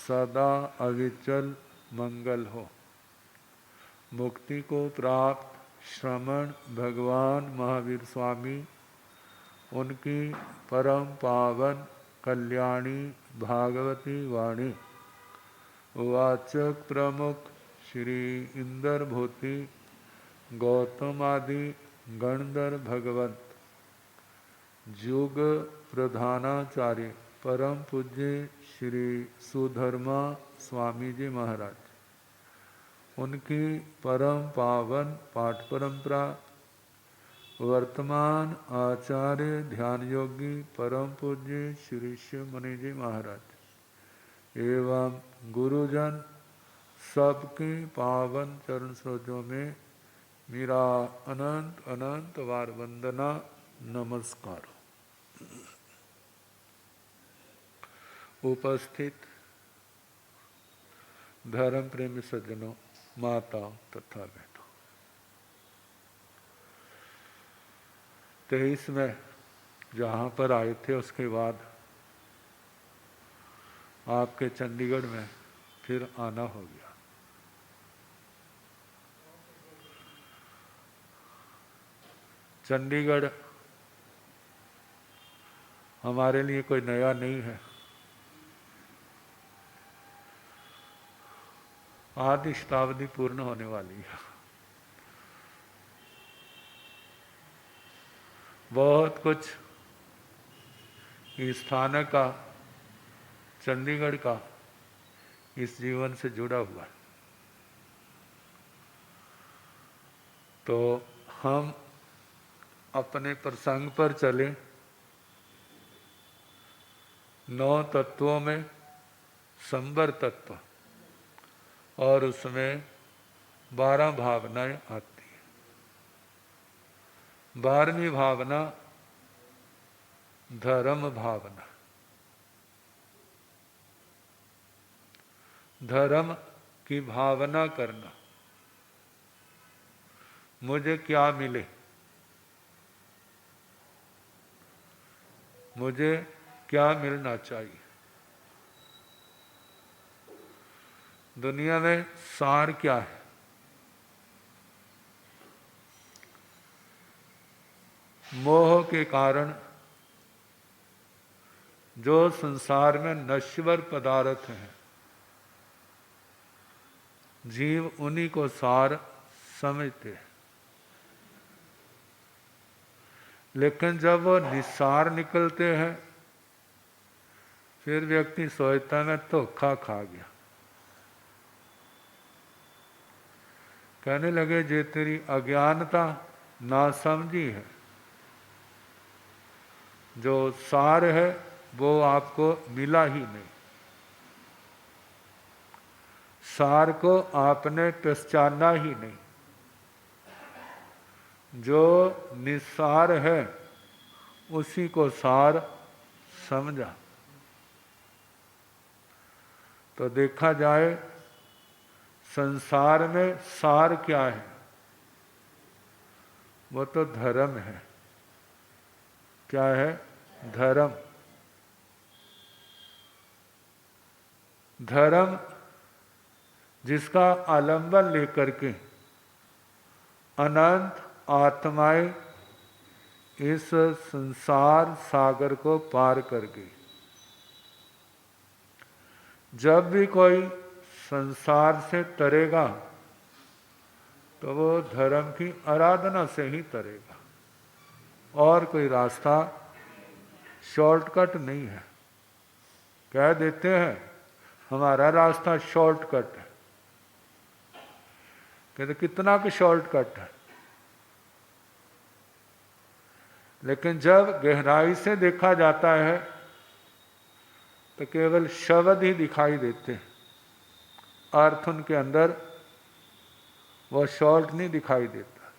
सदा अविचल मंगल हो। मुक्ति को प्राप्त श्रमण भगवान महावीर स्वामी, उनकी परम पावन कल्याणी भागवती वाणी वाचक प्रमुख श्री इंदर भूति गौतम आदि गणधर भगवंत, युग प्रधानाचार्य परम पूज्य श्री सुधर्मा स्वामी जी महाराज, उनकी परम पावन पाठ परंपरा, वर्तमान आचार्य ध्यान योगी परम पूज्य श्री शिव मुनि जी महाराज एवं गुरुजन सबके पावन चरण सरोजों में मेरा अनंत अनंत बार वंदना नमस्कार। उपस्थित धर्म प्रेमी सज्जनों, माता तथा बहनों, 23 में जहाँ पर आए थे उसके बाद आपके चंडीगढ़ में फिर आना हो गया। चंडीगढ़ हमारे लिए कोई नया नहीं है। आधी शताब्दी पूर्ण होने वाली है। बहुत कुछ इस स्थान का, चंडीगढ़ का इस जीवन से जुड़ा हुआ है। तो हम अपने प्रसंग पर चले। 9 तत्वों में संबर तत्व और उसमें 12 भावनाएं आती हैं। 12वीं भावना धर्म भावना। धर्म की भावना करना, मुझे क्या मिले, मुझे क्या मिलना चाहिए। दुनिया में सार क्या है? मोह के कारण जो संसार में नश्वर पदार्थ हैं, जीव उन्हीं को सार समझते हैं। लेकिन जब वो निसार निकलते हैं, फिर व्यक्ति सोचता मैं धोखा खा गया। कहने लगे जे तेरी अज्ञानता नासमझी है, जो सार है वो आपको मिला ही नहीं। सार को आपने पहचाना ही नहीं। जो निसार है उसी को सार समझा। तो देखा जाए संसार में सार क्या है? वो तो धर्म है। क्या है? धर्म। धर्म जिसका आलंबन लेकर के अनंत आत्माएं इस संसार सागर को पार कर गई। जब भी कोई संसार से तरेगा तो वो धर्म की आराधना से ही तरेगा, और कोई रास्ता शॉर्टकट नहीं है। कह देते हैं हमारा रास्ता शॉर्टकट है। कहते कितना कि शॉर्टकट है, लेकिन जब गहराई से देखा जाता है तो केवल शब्द ही दिखाई देते हैं, अर्थ उनके अंदर वो शॉर्ट नहीं दिखाई देता।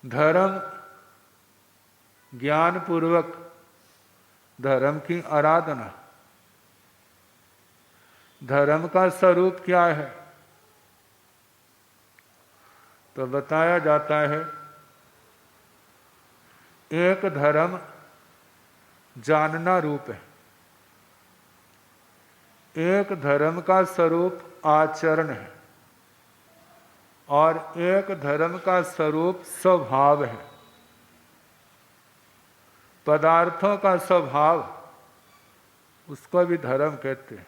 धर्म ज्ञान पूर्वक धर्म की आराधना। धर्म का स्वरूप क्या है? तो बताया जाता है एक धर्म जानना रूप है, एक धर्म का स्वरूप आचरण है और एक धर्म का स्वरूप स्वभाव है। पदार्थों का स्वभाव उसको भी धर्म कहते हैं।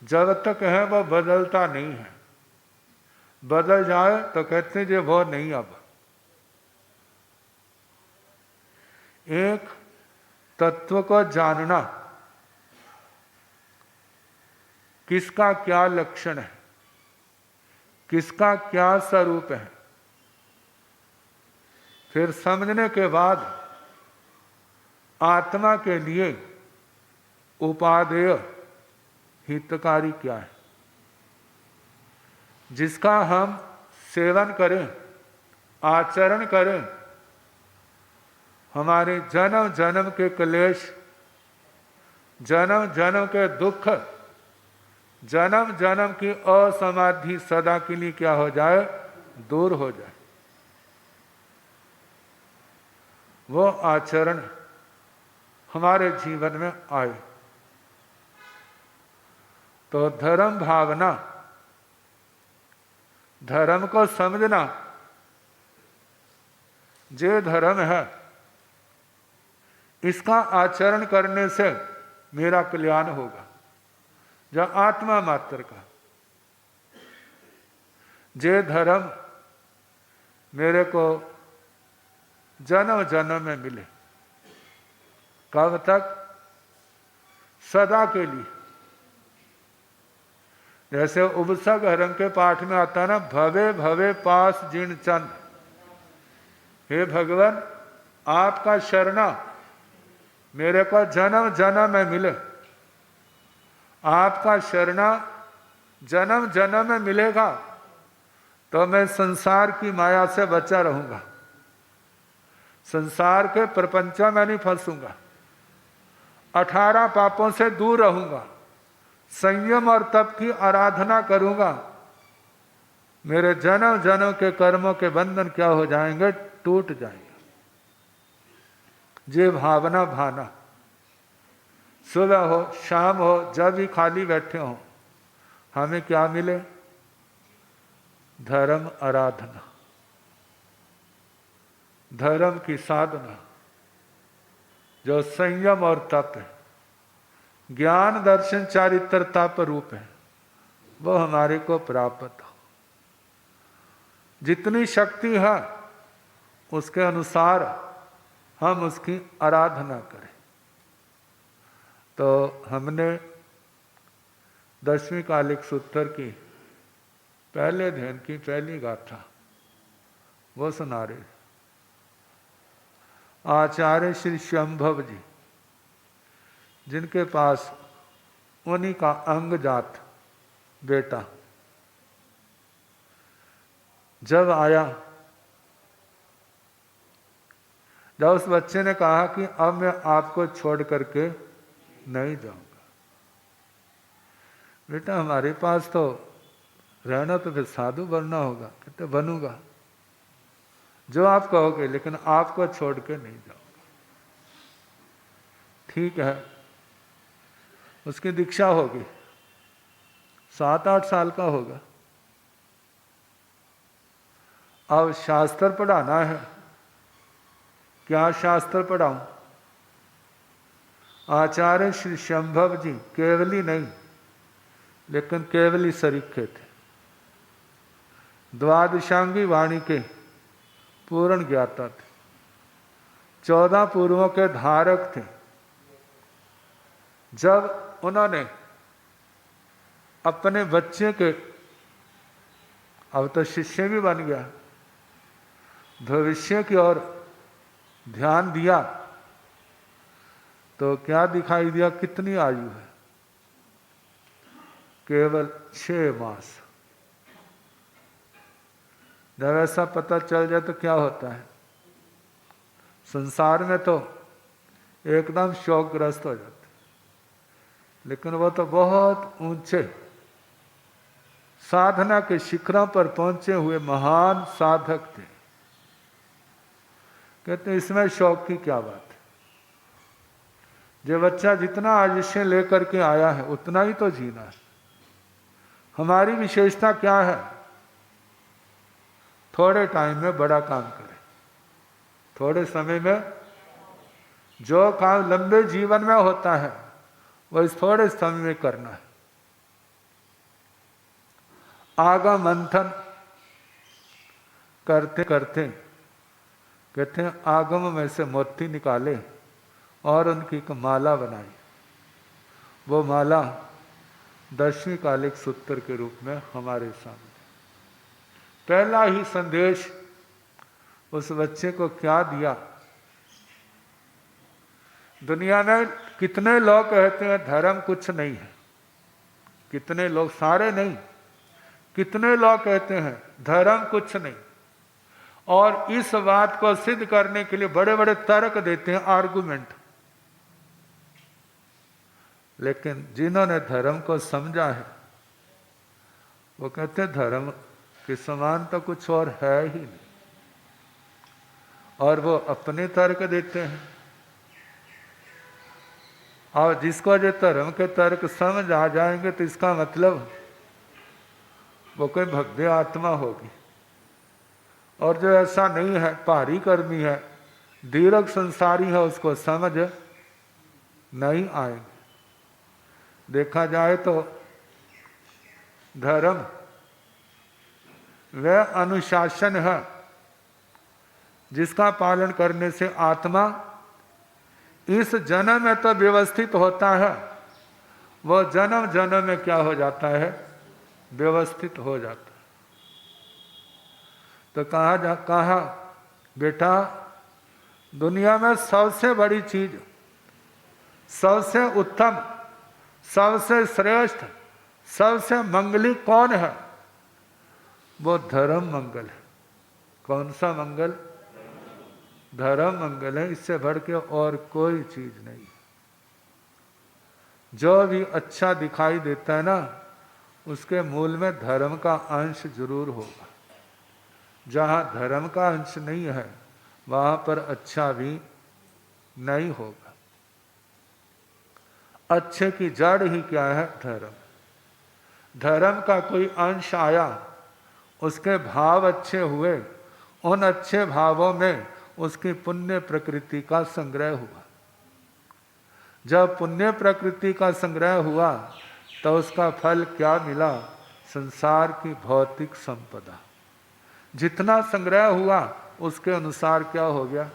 जब तक है वह बदलता नहीं है, बदल जाए तो कहते हैं जे वो नहीं। अब एक तत्व को जानना, किसका क्या लक्षण है, किसका क्या स्वरूप है, फिर समझने के बाद आत्मा के लिए उपादेय हितकारी क्या है, जिसका हम सेवन करें, आचरण करें, हमारे जन्म जन्म के क्लेश, जन्म जन्म के दुख, जन्म जन्म की असमाधि सदा के लिए क्या हो जाए, दूर हो जाए। वो आचरण हमारे जीवन में आए तो धर्म भावना, धर्म को समझना, जे धर्म है इसका आचरण करने से मेरा कल्याण होगा, जो आत्मा मात्र का। जे धर्म मेरे को जन्म जन्म में मिले, कब तक, सदा के लिए। जैसे उपसर्ग हरम के पाठ में आता है ना, भवे भवे पास जिन चंद, हे भगवान आपका शरणा मेरे को जन्म जन्म में मिले, आपका शरणा जन्म जन्म में मिलेगा तो मैं संसार की माया से बचा रहूंगा, संसार के प्रपंच में नहीं फंसूंगा, 18 पापों से दूर रहूंगा, संयम और तप की आराधना करूंगा, मेरे जन्म जन्म के कर्मों के बंधन क्या हो जाएंगे, टूट जाएंगे। जे भावना भाना, सुबह हो शाम हो जब भी खाली बैठे हो, हमें क्या मिले, धर्म आराधना, धर्म की साधना, जो संयम और तप है, ज्ञान दर्शन चारित्र तप रूप है, वो हमारे को प्राप्त हो। जितनी शक्ति है उसके अनुसार हम उसकी आराधना करें। तो हमने 10वीं कालिक सूत्र की पहले अध्ययन की पहली गाथा वो सुना रहे। आचार्य श्री शंभव जी, जिनके पास उन्हीं का अंग जात बेटा जब आया, जब उस बच्चे ने कहा कि अब मैं आपको छोड़ करके नहीं जाऊंगा, बेटा हमारे पास तो रहना तो फिर साधु बनना होगा। कहते बनूंगा जो आप कहोगे, लेकिन आपको छोड़ के नहीं जाऊंगा। ठीक है, उसकी दीक्षा होगी, 7-8 साल का होगा। अब शास्त्र पढ़ाना है, क्या शास्त्र पढ़ाऊं? आचार्य श्री शंभव जी केवली नहीं, लेकिन केवली सरीखे थे, द्वादशांगी वाणी के पूर्ण ज्ञाता थे, 14 पूर्वों के धारक थे। जब उन्होंने अपने बच्चे के, अब तो शिष्य भी बन गया, भविष्य की ओर ध्यान दिया तो क्या दिखाई दिया, कितनी आयु है, केवल 6 मास। जब ऐसा पता चल जाए तो क्या होता है, संसार में तो एकदम शोकग्रस्त हो जाते, लेकिन वो तो बहुत ऊंचे साधना के शिखरों पर पहुंचे हुए महान साधक थे। कहते इसमें शौक की क्या बात है, जो बच्चा जितना आयुष्य लेकर के आया है उतना ही तो जीना है। हमारी विशेषता क्या है? थोड़े टाइम में बड़ा काम करें, थोड़े समय में जो काम लंबे जीवन में होता है वो इस थोड़े समय में करना है। आगम मंथन करते करते कहते हैं आगम में से मोती निकाले और उनकी एक माला बनाई। वो माला 10वीं कालिक सूत्र के रूप में हमारे सामने। पहला ही संदेश उस बच्चे को क्या दिया? दुनिया में कितने लोग कहते हैं धर्म कुछ नहीं है, कितने लोग, सारे नहीं, कितने लोग कहते हैं धर्म कुछ नहीं, और इस बात को सिद्ध करने के लिए बड़े बड़े तर्क देते हैं, आर्गुमेंट। लेकिन जिन्होंने धर्म को समझा है वो कहते हैं धर्म के समान तो कुछ और है ही नहीं, और वो अपने तर्क देते हैं। और जिसको जो धर्म के तर्क समझ आ जाएंगे तो इसका मतलब वो कोई भव्य आत्मा होगी, और जो ऐसा नहीं है, भारी कर्मी है, दीर्घ संसारी है, उसको समझ नहीं आएंगे। देखा जाए तो धर्म वह अनुशासन है जिसका पालन करने से आत्मा इस जन्म में तो व्यवस्थित होता है, वो जन्म जन्म में क्या हो जाता है? व्यवस्थित हो जाता है। तो कहा बेटा, दुनिया में सबसे बड़ी चीज, सबसे उत्तम, सबसे श्रेष्ठ, सबसे मंगली कौन है? वो धर्म मंगल है। कौन सा मंगल? धर्म मंगल है। इससे बढ़ के और कोई चीज नहीं। जो भी अच्छा दिखाई देता है ना, उसके मूल में धर्म का अंश जरूर होगा। जहाँ धर्म का अंश नहीं है वहाँ पर अच्छा भी नहीं होगा। अच्छे की जड़ ही क्या है? धर्म। धर्म का कोई अंश आया, उसके भाव अच्छे हुए, उन अच्छे भावों में उसकी पुण्य प्रकृति का संग्रह हुआ। जब पुण्य प्रकृति का संग्रह हुआ तो उसका फल क्या मिला? संसार की भौतिक संपदा। जितना संग्रह हुआ उसके अनुसार क्या हो गया?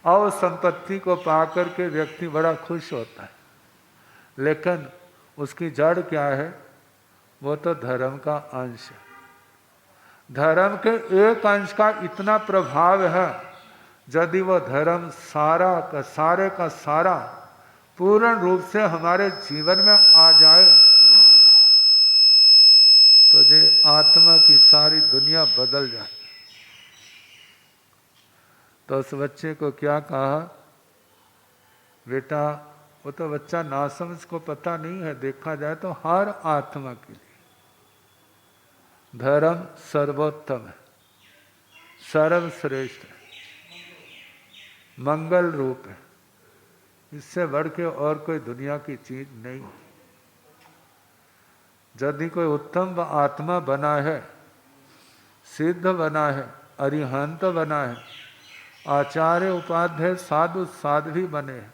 और संपत्ति को पाकर के व्यक्ति बड़ा खुश होता है, लेकिन उसकी जड़ क्या है? वो तो धर्म का अंश है। धर्म के एक अंश का इतना प्रभाव है, यदि वो धर्म सारा का सारा पूर्ण रूप से हमारे जीवन में आ जाए तो ये आत्मा की सारी दुनिया बदल जाए। तो उस बच्चे को क्या कहा? बेटा, वो तो बच्चा नासमझ को पता नहीं है, देखा जाए तो हर आत्मा के लिए धर्म सर्वोत्तम है, सर्वश्रेष्ठ है, मंगल रूप है। इससे बढ़ के और कोई दुनिया की चीज नहीं। यदि कोई उत्तम आत्मा बना है, सिद्ध बना है, अरिहंत बना है, आचार्य उपाध्याय साधु साध्वी बने हैं,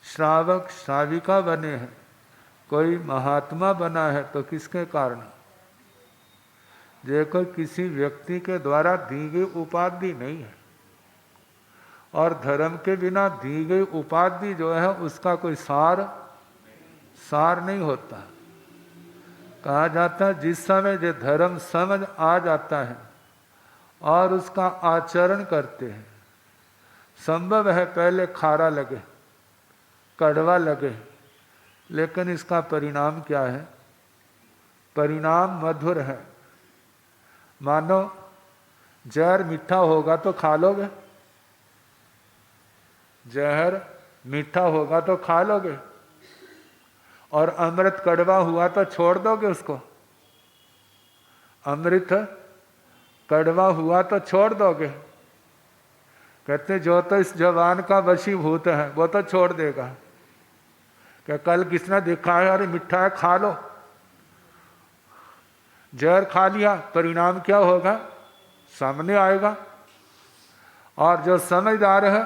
श्रावक श्राविका बने हैं, कोई महात्मा बना है, तो किसके कारण? देखो, किसी व्यक्ति के द्वारा दी गई उपाधि नहीं है, और धर्म के बिना दी गई उपाधि जो है उसका कोई सार नहीं होता। कहा जाता है जिस समय जो धर्म समझ आ जाता है और उसका आचरण करते हैं, संभव है पहले खारा लगे, कड़वा लगे, लेकिन इसका परिणाम क्या है? परिणाम मधुर है। मानो जहर मीठा होगा तो खा लोगे, जहर मीठा होगा तो खा लोगे, और अमृत कड़वा हुआ तो छोड़ दोगे उसको? अमृत कड़वा हुआ तो छोड़ दोगे? कहते जो तो इस जवान का वशीभूत है वो तो छोड़ देगा, क्या कल किसने देखा है, अरे मिठा है खा लो, जहर खा लिया, परिणाम क्या होगा सामने आएगा। और जो समझदार है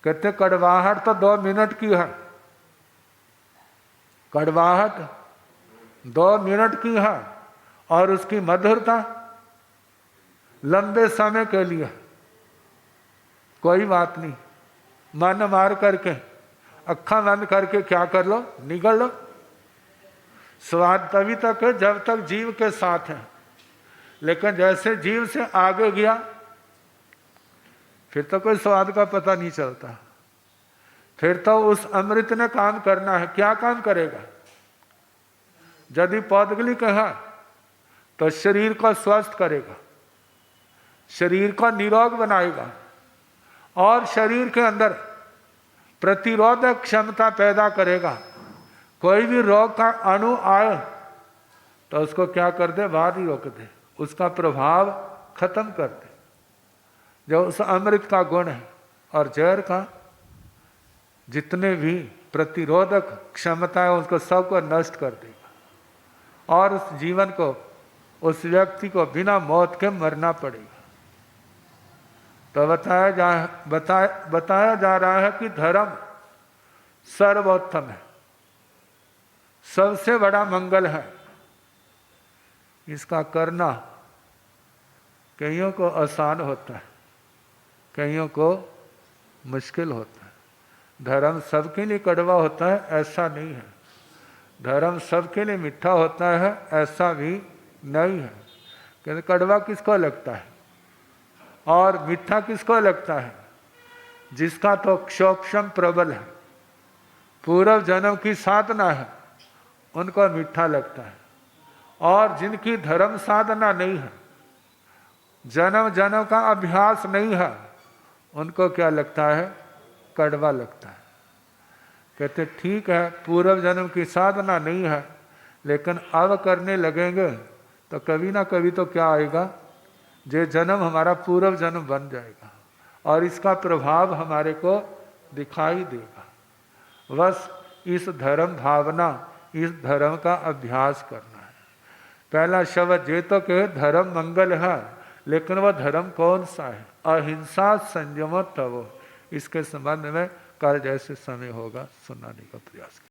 कहते कड़वाहट तो 2 मिनट की है, कड़वाहट 2 मिनट की है और उसकी मधुरता लंबे समय के लिए। कोई बात नहीं, मन मार करके अक्खा बंद करके क्या कर लो, निगल लो। स्वाद तभी तक है जब तक जीव के साथ है, लेकिन जैसे जीव से आगे गया फिर तो कोई स्वाद का पता नहीं चलता। फिर तो उस अमृत ने काम करना है। क्या काम करेगा? यदि पौधगली कहा तो शरीर को स्वस्थ करेगा, शरीर को निरोग बनाएगा और शरीर के अंदर प्रतिरोधक क्षमता पैदा करेगा। कोई भी रोग का अणु आए तो उसको क्या कर दे, बाहर ही रोक दे, उसका प्रभाव खत्म कर दे, जो उस अमृत का गुण है। और जहर का जितने भी प्रतिरोधक क्षमता है उसको सबको नष्ट कर देगा और उस जीवन को, उस व्यक्ति को बिना मौत के मरना पड़ेगा। तो बताया जा रहा है कि धर्म सर्वोत्तम है, सबसे बड़ा मंगल है। इसका करना कईयों को आसान होता है, कईयों को मुश्किल होता है। धर्म सबके लिए कड़वा होता है ऐसा नहीं है, धर्म सबके लिए मीठा होता है ऐसा भी नहीं है। क्योंकि कड़वा किसको लगता है और मीठा किसको लगता है? जिसका तो क्षोभम प्रबल है, पूर्व जन्म की साधना है, उनको मीठा लगता है। और जिनकी धर्म साधना नहीं है, जन्म जन्म का अभ्यास नहीं है, उनको क्या लगता है? कड़वा लगता है। कहते ठीक है, पूर्व जन्म की साधना नहीं है, लेकिन अब करने लगेंगे तो कभी ना कभी तो क्या आएगा, ये जन्म हमारा पूर्व जन्म बन जाएगा और इसका प्रभाव हमारे को दिखाई देगा। बस इस धर्म भावना, इस धर्म का अभ्यास करना है। पहला शब्द ये तो कहे धर्म मंगल है, लेकिन वह धर्म कौन सा है? अहिंसा संयम तवो। इसके संबंध में कल जैसे समय होगा सुनाने का प्रयास करें।